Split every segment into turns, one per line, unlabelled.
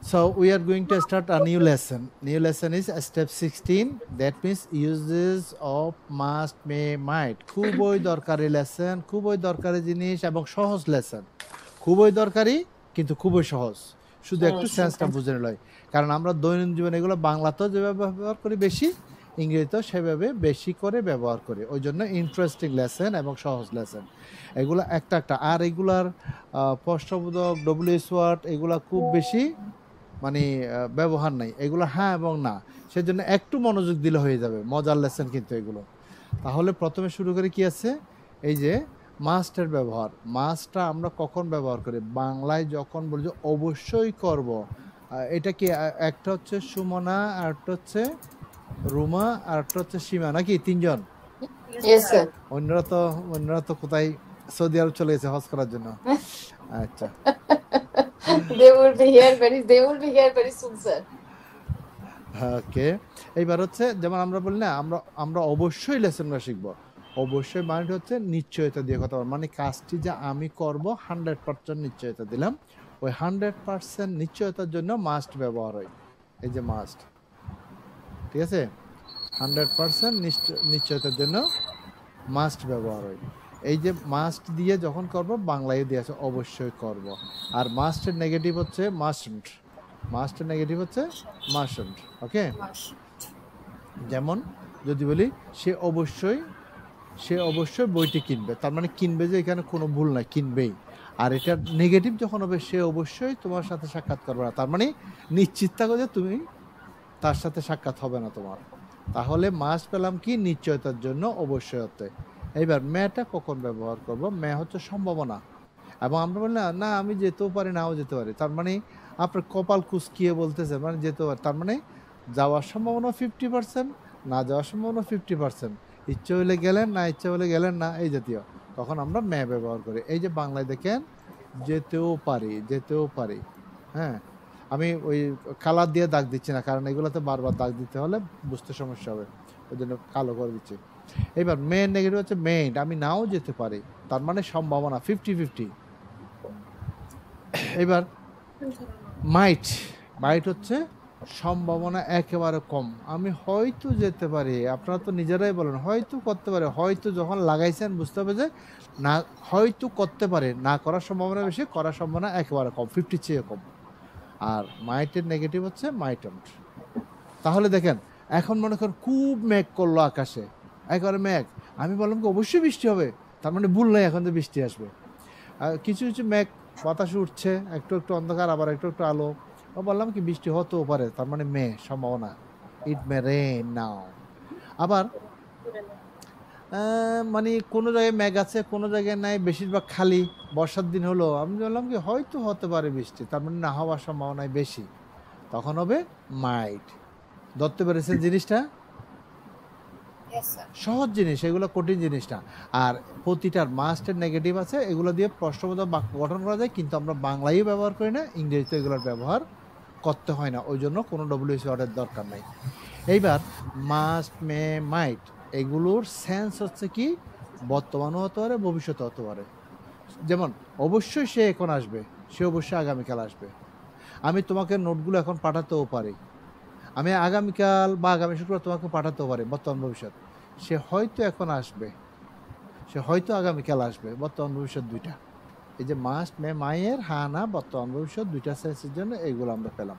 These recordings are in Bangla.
So we are going to start a new lesson. New lesson is step 16. That means uses of must, may, might. খুবই দরকারি লেসন, খুবই দরকারি জিনিস এবং সহজ লেসন। খুবই দরকারি কিন্তু খুবই সহজ। শুধু একটু সেন্সটা বুঝে নিলে হয়। কারণ আমরা দৈনন্দিন জীবনে এগুলো বাংলাতেও যেভাবে ব্যবহার করি বেশি, ইংরেজিতেও সেভাবে বেশি করে ব্যবহার করি। ওই জন্য ইন্টারেস্টিং লেসন এবং সহজ লেসন। এগুলো একটা একটা। আর এগুলার প্রশ্নবোধক, ডব্লিউএস ওয়ার্ড এগুলা খুব বেশি মানে ব্যবহার নাই। এগুলো হ্যাঁ এবং না। সেজন্য একটু মনোযোগ দিলে হয়ে যাবে। মজার লেসন কিন্তু এগুলো। তাহলে প্রথমে শুরু করে কি আছে? এই যে মাস্টের ব্যবহার। মাস্টটা আমরা কখন ব্যবহার করি? বাংলায় যখন বলি যে অবশ্যই করব। এটা কি একটা হচ্ছে সুমনা, আর একটা হচ্ছে রুমা, আর একটা হচ্ছে সীমা, নাকি তিনজন?
Yes sir.
অন্যরা তো কোথায় সৌদি আরব চলে গেছে হজ করার জন্য। আচ্ছা,
They will be here very soon sir.
ওকে। এইবার হচ্ছে যেমন আমরা বলি না, আমরা অবশ্যই লেসনটা শিখবো। অবশ্যই মানে হচ্ছে নিশ্চয়তা দিয়ে কথা বল, মানে কাজটি যে আমি করব 100% নিশ্চয়তা দিলাম। ওই 100% নিশ্চয়তার জন্য মাস্ট ব্যবহার হয়। এই যে মাস্ট, ঠিক আছে? 100% নিশ্চয়তার জন্য মাস্ট ব্যবহার হয়। এই যে মাস্ট দিয়ে যখন করব, বাংলায় দিয়ে আছে অবশ্যই করব। আর মাস্টের নেগেটিভ হচ্ছে মাস্টন্ট। মাস্টের নেগেটিভ হচ্ছে মাস্টন্ট। ওকে, যেমন যদি বলি সে অবশ্যই বইটি কিনবে, তার মানে কিনবে যে এখানে কোনো ভুল নাই, কিনবেই। আর এটা নেগেটিভ যখন হবে, সে অবশ্যই তোমার সাথে সাক্ষাৎ করবে না, তার মানে নিশ্চিত থাকো যে তুমি তার সাথে সাক্ষাৎ হবে না তোমার। তাহলে মাস্ট পেলাম কি? নিশ্চয়তার জন্য অবশ্যই হতে। এইবার মেটা কখন ব্যবহার করব? মে হচ্ছে সম্ভাবনা। এবং আমরা বলি না আমি যেতেও পারি, নাও যেতে পারি, তার মানে আপনার কপাল কুচকিয়ে বলতেছে মানে যেতে পারে, তার মানে যাওয়ার সম্ভাবনা 50%, না যাওয়ার সম্ভাবনা 50%। ইচ্ছে হলে গেলেন, না ইচ্ছে হলে গেলেন না, এই জাতীয়। তখন আমরা মে ব্যবহার করি। এই যে বাংলায় দেখেন যেতেও পারি। হ্যাঁ, আমি ওই কালার দিয়ে দাগ দিচ্ছি না, কারণ এগুলোতে বারবার দাগ দিতে হলে বুঝতে সমস্যা হবে, ওই জন্য কালো করে দিচ্ছি। এবার মেন নেগেটিভ হচ্ছে মেইন, আমি নাও যেতে পারি, তার মানে সম্ভাবনা 50-50। এবার মাইট হচ্ছে সম্ভাবনা একেবারে কম, আমি হয়তো যেতে পারি। আপনারা তো নিজেরাই বলেন হয়তো করতে পারে, হয়তো যখন লাগাইছেন বুঝতে হবে যে না, হয়তো করতে পারে, না করার সম্ভাবনা বেশি, করার সম্ভাবনা একেবারে কম, 50 চেয়ে কম। আর মাইটের নেগেটিভ হচ্ছে মাইটন্ট। তাহলে দেখেন এখন মনে করেন খুব মেঘ করলো আকাশে, একেবারে মেঘ, আমি বললাম কি অবশ্যই বৃষ্টি হবে, তার মানে ভুল নাই, এখন তো বৃষ্টি আসবে। কিছু মেঘ বাতাসে উঠছে, একটু একটু অন্ধকার, আবার একটু একটু আলো, বললাম কি বৃষ্টি হতেও পারে, তার মানে মে সম্ভাবনা, ইট মে রেইন নাও। আবার মানে কোনো জায়গায় মেঘ আছে, কোনো জায়গায় নাই, বেশিরভাগ খালি, বর্ষার দিন হলো, আমি বললাম কি হয়তো হতে পারে বৃষ্টি, তার মানে না হওয়ার সম্ভাবনাই বেশি, তখন হবে মাইট। ধরতে পেরেছেন জিনিসটা? সহজ জিনিস, এগুলো কঠিন জিনিস না। আর প্রতিটার মাস্টের নেগেটিভ আছে, এগুলো দিয়ে প্রশ্নবোধক বাক্য গঠন করা যায়, কিন্তু আমরা বাংলায় ব্যবহার করি না, ইংরেজিতে এগুলোর ব্যবহার করতে হয় না, ওই জন্য কোনো ডব্লিউসি ওয়ার্ডের দরকার নাই। এইবার মাস্ট, মে, মাইট এগুলোর সেন্স হচ্ছে কি? বর্তমানও হতে পারে, ভবিষ্যতে হতে পারে। যেমন অবশ্যই সে এখন আসবে, সে অবশ্যই আগামীকাল আসবে। আমি তোমাকে নোটগুলো এখন পাঠাতেও পারি, আমি আগামীকাল বা আগামী শুক্রবার তোমাকে পাঠাতেও পারি, বর্তমান ভবিষ্যৎ। সে হয়তো এখন আসবে, সে হয়তো আগামীকাল আসবে, বর্তমান ভবিষ্যৎ দুইটা। এই যে মাস্ট, মে, মাইয়ের হ্যাঁ না বর্তমান ভবিষ্যৎ দুইটা সেন্সের জন্য এইগুলো আমরা পেলাম।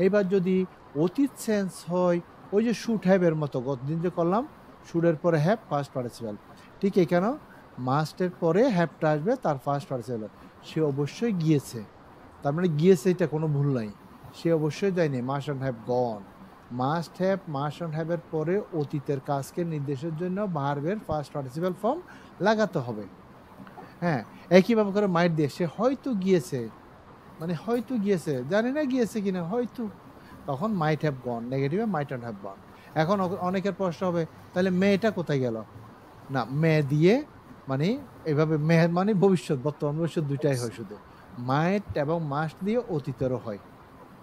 এইবার যদি অতীত সেন্স হয়, ওই যে শুড হ্যাভের মতো গতদিন যে করলাম, শুডের পরে হ্যাভ ফার্স্ট পার্টিসিপেল, ঠিক এখানেও মাস্টের পরে হ্যাভটা আসবে, তার ফার্স্ট পার্টিসিপেল। সে অবশ্যই গিয়েছে, তার মানে গিয়েছে, এটা কোনো ভুল নাই, সে অবশ্যই যায়নি, must and have gone. Must have, must and হ্যাভের পরে অতীতের কাজকে নির্দেশের জন্য ভার্বের ফার্স্ট পার্টিসিপেল ফর্ম লাগাতে হবে। হ্যাঁ, একইভাবে করে মাইট দিয়ে সে হয়তো গিয়েছে, মানে হয়তো গিয়েছে, জানি না গিয়েছে কিনা, হয়তো, তখন মাইট হ্যাভ গন, নেগেটিভে মাইট অ্যান্ড হ্যাভ গন। এখন অনেকের প্রশ্ন হবে তাহলে মেয়েটা কোথায় গেল? না, মেয়ে দিয়ে মানে এভাবে মেয়ের মানে ভবিষ্যৎ, বর্তমান ভবিষ্যৎ দুইটাই হয়, শুধু মাইট এবং মাস্ট দিয়ে অতীতেরও হয়,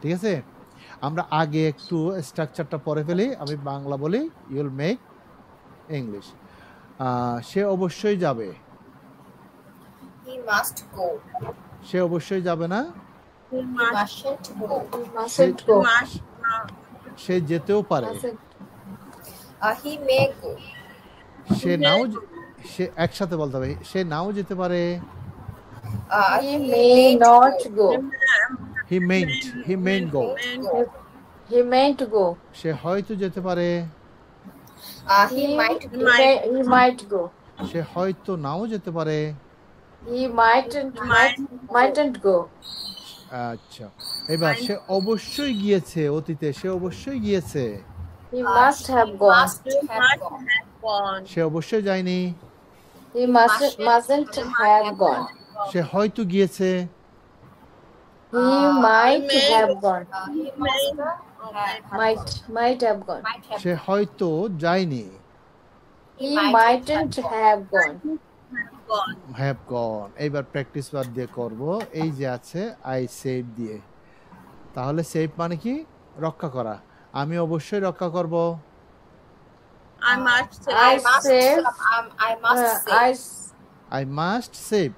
ঠিক আছে? আমরা আগে একটু স্ট্রাকচারটা পড়ে ফেলি, আমি বাংলা বলি, ইউল মেক ইংলিশ। সে অবশ্যই যাবে,
He must go.
সে অবশ্যই যাবে না,
He mustn't go.
He mustn't go.
সে যেতেও পারে,
Mustn't.
He may go.
সে নাও সে একসাথে বলতে হবে, সে নাও যেতে পারে।
He may not go.
He মেইন্ট go.
He mayn't go.
সে হয়তো যেতে পারে,
He might go.
He might go.
সে হয়তো নাও যেতে পারে।
He mightn't go.
আচ্ছা, এবার সে অবশ্যই গিয়েছে, অতীতে সে অবশ্যই গিয়েছে।
He must have gone.
Must have gone.
সে অবশ্যই যায়নি।
He mustn't have gone.
সে হয়তো গিয়েছে।
He might have gone.
He must have
Might have gone.
might have
সে হয়তো যায়নি।
He mightn't have gone.
Have gone. এইবার প্র্যাকটিস বার দিয়ে করব, এই যে আছে আই সেভ দিয়ে। তাহলে সেভ মানে কি? রক্ষা করা। আমি অবশ্যই রক্ষা করব।
I must
I save.
I must save.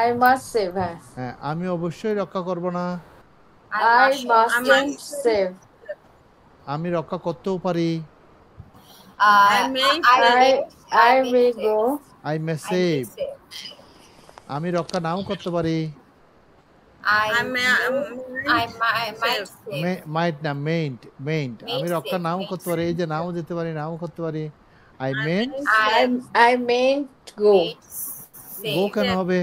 I must save. Huh?
হ্যাঁ, আমি অবশ্যই রক্ষা করব না।
I mustn't save.
আমি রক্ষা করতেও পারি।
I may go.
I may save. আমি রক্ষা নাও করতে পারি। মাইট না, মেইন্ট। আমি রক্ষা নাও করতে পারি, এই যে নাও যেতে পারি, নাও করতে পারি। I meant.
I mayn't go.
গো কেন হবে?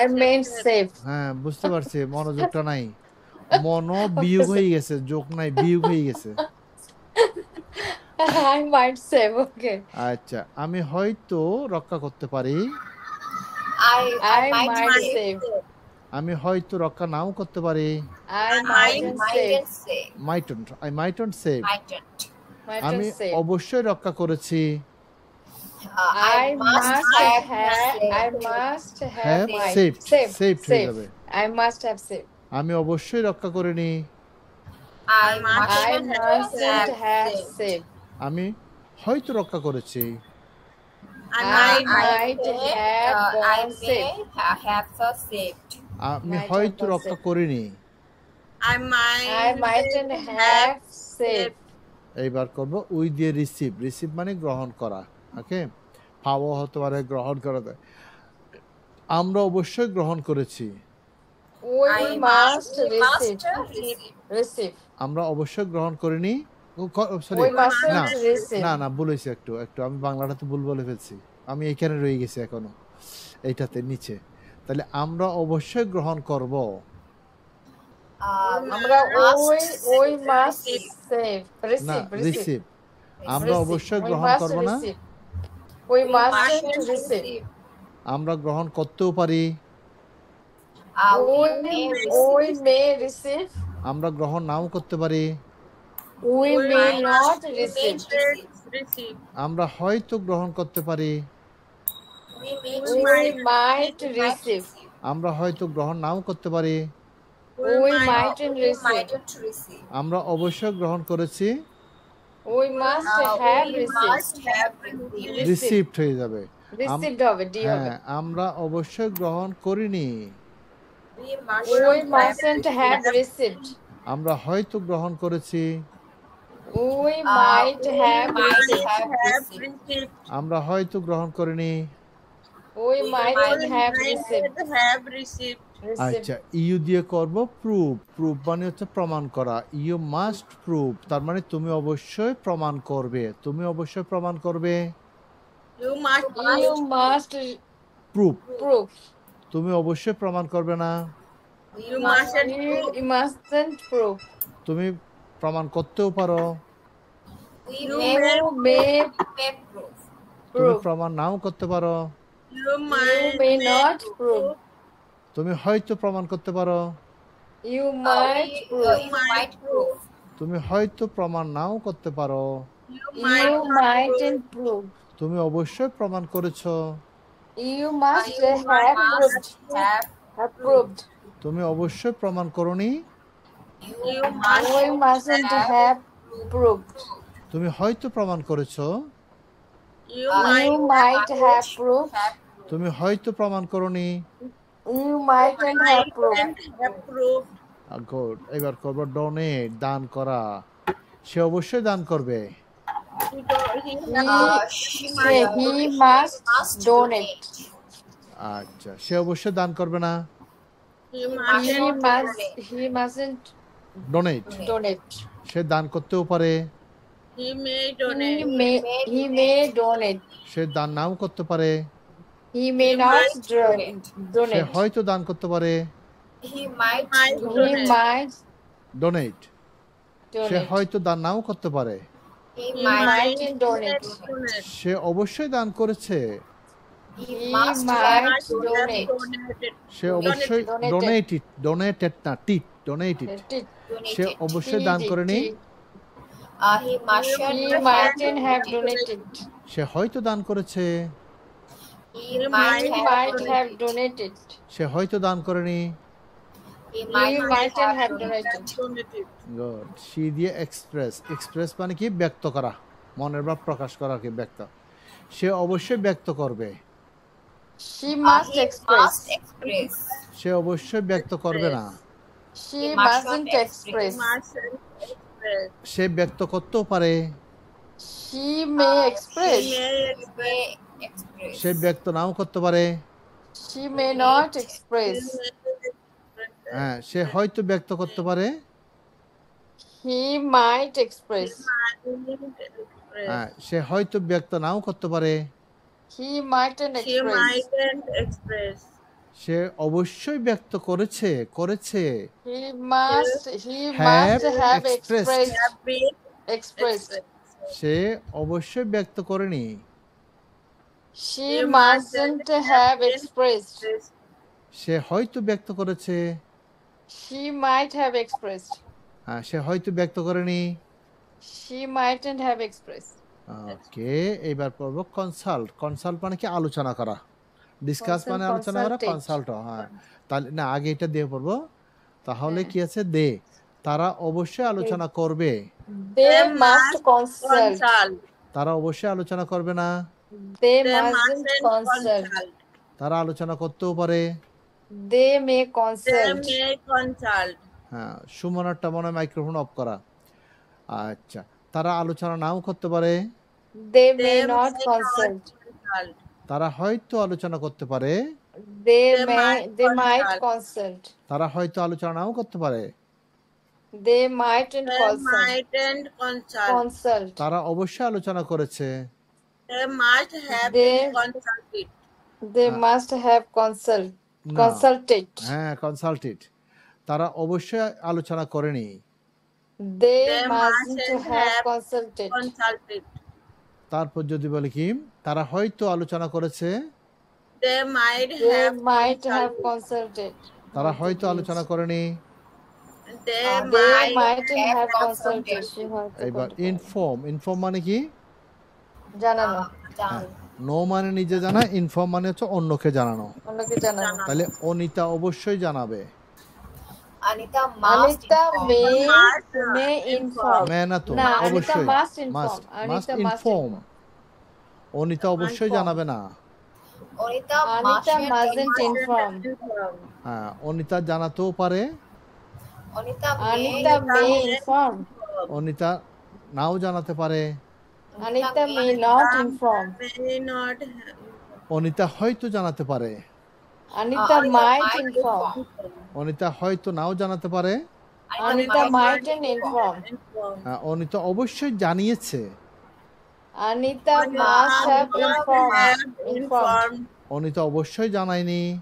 I mayn't save.
হ্যাঁ, বুঝতে পারছি, মনোযোগটা নাই। মন বিয়োগ হয়ে গেছে, যোগ নাই, বিয়োগ হয়ে গেছে।
I might save. Okay.
আচ্ছা, আমি হয়তো রক্ষা করতে পারি।
I might save.
আমি হয়তো রক্ষা নাও করতে পারি।
I mightn't save.
I মাইটন্ট save. আমি
Mightn't save.
অবশ্যই রক্ষা করেছি।
I must have.
Have
might.
saved. Saved হয়ে
Save.
যাবে।
I must have saved.
আমি অবশ্যই রক্ষা করিনি।
I mustn't have saved.
আমি হয়তো রক্ষা করেছি।
I might have gone saved.
আমি হয়তো রক্ষা করিনি।
I mightn't have saved.
এইবার করব উই দিয়ে রিসিভ। রিসিভ মানে গ্রহণ করা। ওকে, পাওয়া হতে পারে, গ্রহণ করা যায়। আমরা অবশ্যই গ্রহণ করেছি।
We must receive.
আমরা অবশ্যই গ্রহণ করিনি। সরি,
We mustn't
না
receive.
না না, ভুল হয়েছে একটু। আমি বাংলাটা তো ভুল বলে ফেলছি। আমি এখানে রয়ে গেছি এখনো, এইটাতে নিচে। তাহলে আমরা অবশ্যই গ্রহণ করব।
আমরা we must save.
না,
Receive.
রিসিভ। আমরা অবশ্যই
We
গ্রহণ
must
করব না।
receive. We mustn't receive.
আমরা গ্রহণ করতেও পারি।
We may receive.
আমরা গ্রহণ নাও করতে পারি।
We may not receive.
আমরা হয়তো গ্রহণ করতে পারি।
We might receive.
আমরা হয়তো গ্রহণ নাও করতে পারি।
We mightn't receive.
আমরা অবশ্যই গ্রহণ করেছি।
We must have received.
Received হয়ে যাবে।
Received হবে, D হবে.
হ্যাঁ, আমরা অবশ্যই গ্রহণ করিনি।
We mustn't have received.
আমরা হয়তো গ্রহণ করেছি।
We might have received.
আমরা হয়তো গ্রহণ করিনি।
We mightn't have received.
আচ্ছা, ইউ দিয়ে করব প্রুভ। প্রুভ মানে হচ্ছে প্রমাণ করা। ইউ মাস্ট প্রুভ, তার মানে তুমি অবশ্যই প্রমাণ করবে। তুমি অবশ্যই প্রমাণ করবে।
You must
prove,
prove.
তুমি অবশ্যই প্রমাণ করবে না।
You mustn't prove.
তুমি প্রমাণ করতেও পারো।
You may
তুমি
prove.
প্রমাণ নাও করতে পারো।
You may not prove.
তুমি হয়তো প্রমাণ করতে পারো।
You might prove.
তুমি হয়তো প্রমাণ নাও করতে পারো।
You mightn't prove.
তুমি অবশ্যই প্রমাণ করেছো।
You must have proved.
তুমি অবশ্যই প্রমাণ করোনি।
We mustn't have proved.
তুমি হয়তো প্রমাণ করেছো।
You might have proved.
তুমি হয়তো প্রমাণ করোনি।
You might and have proved.
And have proved.
Good. এবার করব ডোনেট, দান করা। সে অবশ্যই দান করবে।
He do- he
He must donate.
আচ্ছা, সে অবশ্যই দান করবে না।
He mustn't
donate,
donate.
সে দান করতেও পারে।
He may donate.
He may donate.
সে দান নাও করতে পারে।
He may not
say
donate.
হয়তো দান করতে পারে।
He might
He
donate.
might
donate, say
donate.
হয়তো দান নাও করতে পারে।
he
He
might
might
donate.
donate.
সে অবশ্যই দান করেছে।
he
He
must
might
have
Must have
donate.
donated.
সে অবশ্যই
Donated.
ডোনেটেড, ডোনেটেড না টিট, ডোনেটেড। সে
donated.
অবশ্যই দান করেনি।
He mustn't
He
have
mightn't have donated.
সে হয়তো দান করেছে।
He
He
might
might
have
have donated.
সে হয়তো দান করেনি।
He
He
might
mightn't have
have
donated.
Donated.
Good. সি দিয়ে এক্সপ্রেস, এক্সপ্রেস মানে কি ব্যক্ত করা, মনের ভাব প্রকাশ করা কি ব্যক্ত। সে অবশ্যই ব্যক্ত করবে।
She must
He
express.
must express.
সে অবশ্যই ব্যক্ত করবে না।
She
He must
mustn't
not
express.
Mustn't express.
সে ব্যক্ত করতেও পারে।
She may express.
He may
He may express.
সে ব্যক্ত নাও করতে পারে।
She may not express.
হ্যাঁ, সে হয়তো ব্যক্ত করতে পারে।
He might express.
হ্যাঁ, সে হয়তো ব্যক্ত নাও করতে পারে।
He mightn't
She
express.
mightn't express.
সে অবশ্যই ব্যক্ত করেছে, করেছে।
He must
Have
have
expressed.
expressed.
Have been
Expressed.
সে অবশ্যই ব্যক্ত করেনি।
She mustn't have expressed.
সে হয়তো ব্যক্ত করেছে।
She might have expressed.
হ্যাঁ, সে হয়তো ব্যক্ত করেনি।
She mightn't have expressed.
ওকে, এবার পড়বো কনসাল্ট। কনসাল্ট মানে কি আলোচনা করা, ডিসকাস মানে আলোচনা করা,
consultate.
কনসাল্ট। হ্যাঁ, তাহলে না আগে এটা দিয়ে পড়বো। তাহলে কি আছে দে, তারা অবশ্যই আলোচনা করবে।
They must consult.
consult.
তারা অবশ্যই আলোচনা করবে না।
They
They
mustn't
mustn't
consult.
consult.
তারা আলোচনা করতেও পারে।
They may
They
consult.
may consult.
হ্যাঁ, সুমনারটা মনে হয় মাইক্রোফোন অফ করা। আচ্ছা, তারা আলোচনা নাও করতে পারে।
They
They
may not
may
consult.
consult.
তারা হয়তো আলোচনা করতে পারে।
They
They
might
consult.
consult.
তারা হয়তো আলোচনা নাও করতে পারে।
They mightn't
They
consult.
mightn't consult.
Consult.
তারা অবশ্যই আলোচনা করেছে।
They must have
They-
been consulted.
They must have
না।
consulted.
হ্যাঁ, কনসাল্টেড। তারা অবশ্যই আলোচনা করেনি।
They
They
mustn't
mustn't
have
have
consulted.
Consulted.
তারপর যদি বলি কি তারা হয়তো আলোচনা করেছে।
They might
They
have
might have
consulted.
consulted.
তারা হয়তো আলোচনা করেনি।
They
They
might
mightn't
have
have
consulted.
consulted. She হয়তো
এবার
করতে পারে।
ইনফর্ম, ইনফর্ম মানে কি
জানানো,
নো মানে নিজে জানা, ইনফর্ম মানে হচ্ছে অন্যকে জানানো।
অন্যকে জানানো।
তাহলে অনিতা অবশ্যই জানাবে।
Anita must
Anita
inform.
may inform.
মে না তো,
না, Anita
অবশ্যই
must inform.
Must
Anita must
inform.
inform.
Anita অবশ্যই
Inform.
জানাবে না।
Anita
Anita
mustn't
mustn't
inform.
inform.
হ্যাঁ, অনিতা জানাতেও পারে।
Anita
Anita may inform.
Anita নাও জানাতে পারে।
Anita may not inform.
may not have.
Anita হয়তো জানাতে পারে।
Anita might inform.
অনিতা হয়তো নাও জানাতে পারে।
Anita mightn't inform.
হ্যাঁ, অনিতা অবশ্যই জানিয়েছে।
Anita must have informed.
Informed.
Anita অবশ্যই জানায়নি।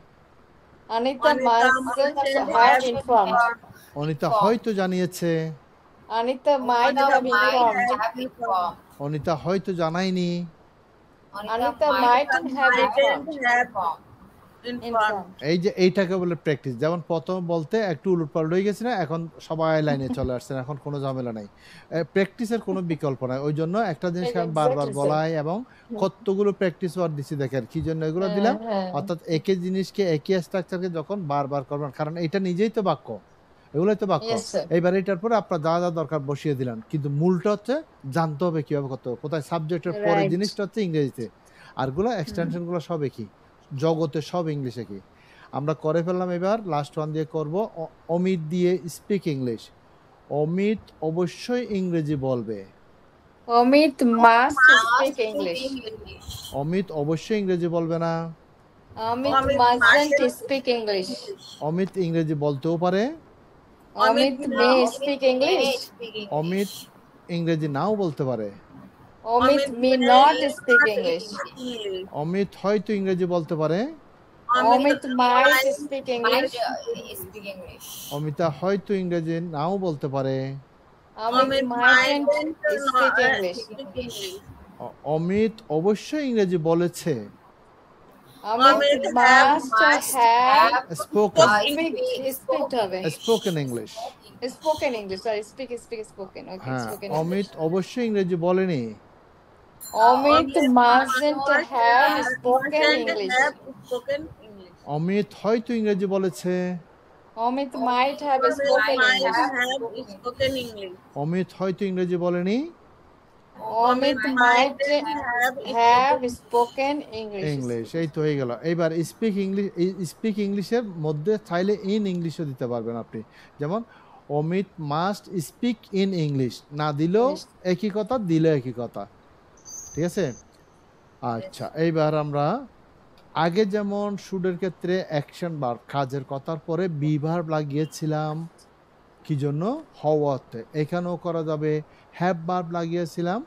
Anita mustn't have informed.
Anita হয়তো জানিয়েছে।
Anita might
Anita
have
might
informed.
have informed.
Anita হয়তো জানায়নি।
Anita mightn't have informed.
Informed.
Informed.
এই যে এইটাকে বলে প্র্যাকটিস। যেমন প্রথম বলতে একটু উলটপালট হয়ে গেছে না, এখন সবাই লাইনে চলে আসছেন, এখন কোনো ঝামেলা নাই। প্র্যাকটিসের কোনো বিকল্প নাই। ওই জন্য একটা জিনিস আমি বারবার
Exactly,
বলাই এবং কতগুলো প্র্যাকটিস ওয়ার্ড দিছি দেখেন কি জন্য এগুলো দিলাম।
হ্যাঁ।
অর্থাৎ একই জিনিসকে একই স্ট্রাকচারকে যখন বারবার করবেন, কারণ এটা নিজেই তো বাক্য, এগুলোই তো বাক্য।
Yes, sir.
এইবার এটার পরে আপনার যা যা দরকার বসিয়ে দিলাম, কিন্তু মূলটা হচ্ছে জানতে হবে কিভাবে করতে হবে, কোথায় সাবজেক্টের পরে
Right.
জিনিসটা হচ্ছে ইংরেজিতে, আরগুলো এক্সটেনশনগুলো সব একই, জগতে সব ইংলিশে কি। আমরা করে ফেললাম, এবার লাস্ট ওয়ান দিয়ে করব। অমিত দিয়ে স্পিক ইংলিশ। অমিত অবশ্যই ইংরেজি বলবে।
Amit must speak
Speak
English.
English.
Amit অবশ্যই ইংরেজি বলবে না।
Amit
Amit
mustn't
mustn't
speak English.
Amit ইংরেজি বলতেও পারে,
Amit may speak
May
English.
speak
Amit
English.
ইংরেজি নাও বলতে পারে,
Amit may not speak English.
English.
Amit হয়তো ইংরেজি বলতে পারে,
Amit might speak
Might
English.
speak English.
Amita হয়তো ইংরেজি নাও বলতে পারে,
Amit mightn't speak English.
Amit অবশ্যই ইংরেজি বলেছে,
Amit must have
spoken
speak হবে
spoken English.
spoken English. Sorry, spoken. Okay,
হ্যাঁ,
spoken
অমিত
English.
অবশ্যই ইংরেজি বলেনি,
Amit mustn't have spoken English.
Spoken English.
Amit হয়তো ইংরেজি বলেছে,
Amit might have spoken
Might
English.
have spoken English.
Amit হয়তো ইংরেজি বলেনি,
Amit might have spoken English.
English. এই তো হয়ে গেল। এইবার স্পিক ইংলিশের মধ্যে চাইলে ইন ইংলিশও দিতে পারবেন আপনি। যেমন Amit must speak in English, না দিলেও একই কথা, দিলেও একই কথা। ঠিক আছে? আচ্ছা, এইবার আমরা আগে যেমন শুডের ক্ষেত্রে অ্যাকশন ভার্ব, কাজের কথার পরে বি ভার্ব লাগিয়েছিলাম কি জন্য? হওয়া অর্থে। এখানেও করা যাবে। হ্যাভ ভার্ব লাগিয়েছিলাম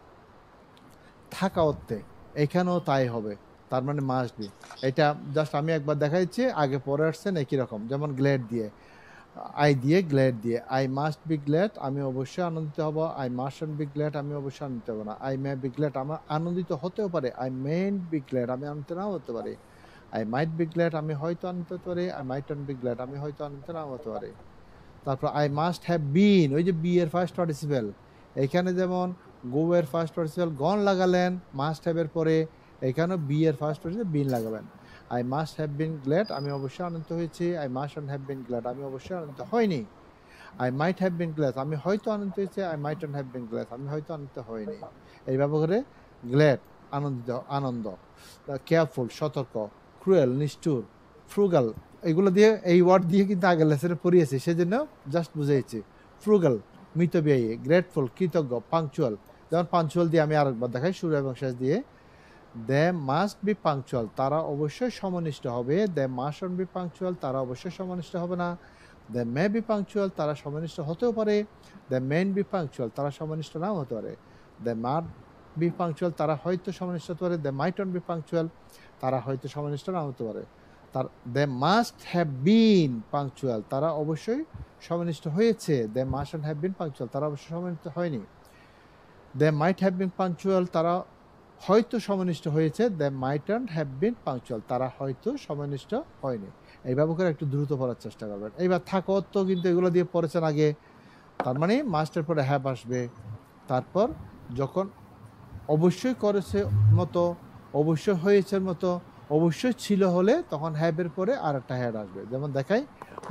থাকা অর্থে, এখানেও তাই হবে। তার মানে মাস্ট বি। এটা জাস্ট আমি একবার দেখাইছি, আগে পরে আসছেন একই রকম। যেমন গ্ল্যাড দিয়ে, আই দিয়ে, গ্ল্যাড দিয়ে। আই মাস্ট বি গ্ল্যাড, আমি অবশ্যই আনন্দিত হব। আই মাস্টন্ট বি গ্ল্যাড, আমি অবশ্যই আনন্দিত হব না। আই মে বি গ্ল্যাড, আমার আনন্দিত হতেও পারে। আই মেন্ট বি গ্ল্যাড, আমি আনন্দিত নাও হতে পারি। আই মাইট বি গ্ল্যাড, আমি হয়তো আনন্দিত হতে পারি। আই মাইটন্ট বি গ্ল্যাড, আমি হয়তো আনন্দিত নাও হতে পারি। তারপর আই মাস্ট হ্যাভ বিন, ওই যে বি এর ফার্স্ট পার্টিসিপেল। এখানে যেমন গো এর ফার্স্ট পার্টিসিপেল গন লাগালেন মাস্ট হ্যাভ এর পরে, এখানেও বি এর ফার্স্ট পার্টিসিপেল বিন লাগাবেন। I must have been glad, আমি অবশ্যই আনন্দিত হয়েছি। I mustn't have been glad, আমি অবশ্যই আনন্দিত হইনি। I might have been glad, আমি হয়তো আনন্দিত হয়েছি। I mightn't have been glad, আমি হয়তো আনন্দিত হইনি। এই ব্যবহারে গ্ল্যাড আনন্দিত, আনন্দ। কেয়ারফুল সতর্ক, ক্রুয়েল নিষ্ঠুর, ফ্রুগাল, এগুলো দিয়ে, এই ওয়ার্ড দিয়ে কিন্তু আগের লেসনে পড়িয়েছি, সেজন্য জাস্ট বুঝাইছি। ফ্রুগাল মিতব্যয়ী, গ্রেটফুল কৃতজ্ঞ, পাংচুয়াল। যেমন পাংচুয়াল দিয়ে আমি আরেকবার দেখাই, শুরু এবং শেষ দিয়ে। দে মাস্ট বি পাংচুয়াল, তারা অবশ্যই সমনিষ্ঠ হবে। দে মাস্টন্ট বি পাংচুয়াল, তারা অবশ্যই সমনিষ্ঠ হবে না। দে মে বি পাংচুয়াল, তারা সমনিষ্ঠ হতেও পারে। দে মেন বি পাংচুয়াল, তারা সমনিষ্ঠ নাও হতে পারে। দে মাট বি পাংচুয়াল, তারা হয়তো সমনিষ্ঠ হতে পারে। দে মাইটন্ট বি পাংচুয়াল, তারা হয়তো সমনিষ্ঠ নাও হতে পারে। তার they must have been punctual, তারা অবশ্যই সমনিষ্ঠ হয়েছে। দে মাস্টন্ট হ্যাভ বিন পাংচুয়াল, তারা অবশ্যই সমনিষ্ঠ হয়নি। দে মাইট হ্যাভ বিন পাংচুয়াল, তারা হয়তো সমনিষ্ঠ হয়েছে। দে মাইটন্ট হ্যাভ বিন পাংচুয়াল, তারা হয়তো সমনিষ্ঠ হয়নি। এই ব্যবহার একটু দ্রুত পড়ার চেষ্টা করবেন। এইবার থাকো তো কিন্তু এগুলো দিয়ে পড়েছেন আগে, তার মানে মাস্টের পরে হ্যাভ আসবে। তারপর যখন অবশ্যই করেছে মতো, অবশ্যই হয়েছে মতো, অবশ্যই ছিল হলে, তখন হ্যাভের পরে আর একটা হ্যাড আসবে। যেমন দেখাই,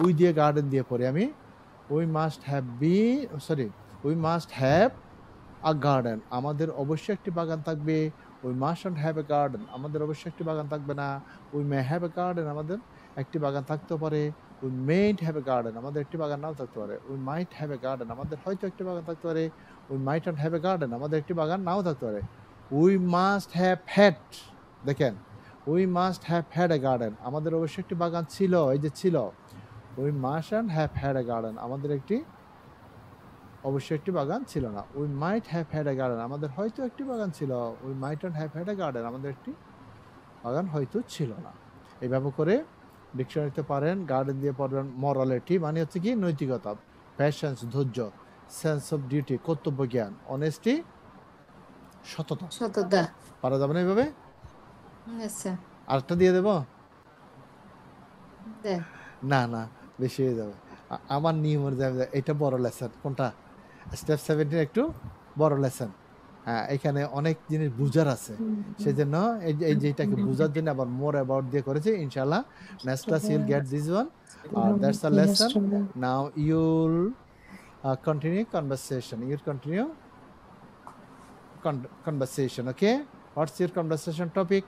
উই দিয়ে গার্ডেন দিয়ে পড়ি আমি। We must have we must have a garden, আমাদের অবশ্যই একটি বাগান থাকবে। We mustn't have a garden, আমাদের অবশ্যই একটি বাগান থাকবে না। We may have a garden, আমাদের একটি বাগান থাকতেও পারে। উই মেইন্ট হ্যাভ এ গার্ডেন, আমাদের একটি বাগান নাও থাকতে পারে। We might have a garden, আমাদের হয়তো একটি বাগান থাকতে পারে। We mightn't have a garden, আমাদের একটি বাগান নাও থাকতে পারে। উই মাস্ট হ্যাভ হ্যাড, দেখেন, we must have had a garden, আমাদের অবশ্যই একটি বাগান ছিল, এই যে ছিল। We mustn't have had a garden, আমাদের অবশ্যই একটি বাগান ছিল না। We might have had a garden, আমাদের হয়তো একটি বাগান ছিল। We mightn't have had a garden, আমাদের একটি বাগান হয়তো ছিল না। এইভাবে করে ডিকশনারিতে পারেন। গার্ডেন দিয়ে পড়বেন মরালিটি, মানে হচ্ছে কি নৈতিকতা, প্যাশন্স ধৈর্য, সেন্স অফ ডিউটি কর্তব্য জ্ঞান, অনেস্টি সততা। পারা যাবে না এইভাবে?
আচ্ছা,
আরেকটা দিয়ে দেব?
দে
না না, বেশি হয়ে যাবে। আমার নিয়ম অনুযায়ী এটা বড় লেসন। কোনটা? স্টেপ 17 একটু বড় লেসন। হ্যাঁ, এখানে অনেক জিনিস বুঝার আছে, সেজন্য এই যেটাকে বুঝার জন্য আবার মোর অ্যাবাউট দিয়ে করেছে। ইনশাআল্লাহ next class you'll get this one. That's a lesson. Now you'll continue conversation. You continue conversation. Okay, what's your conversation topic?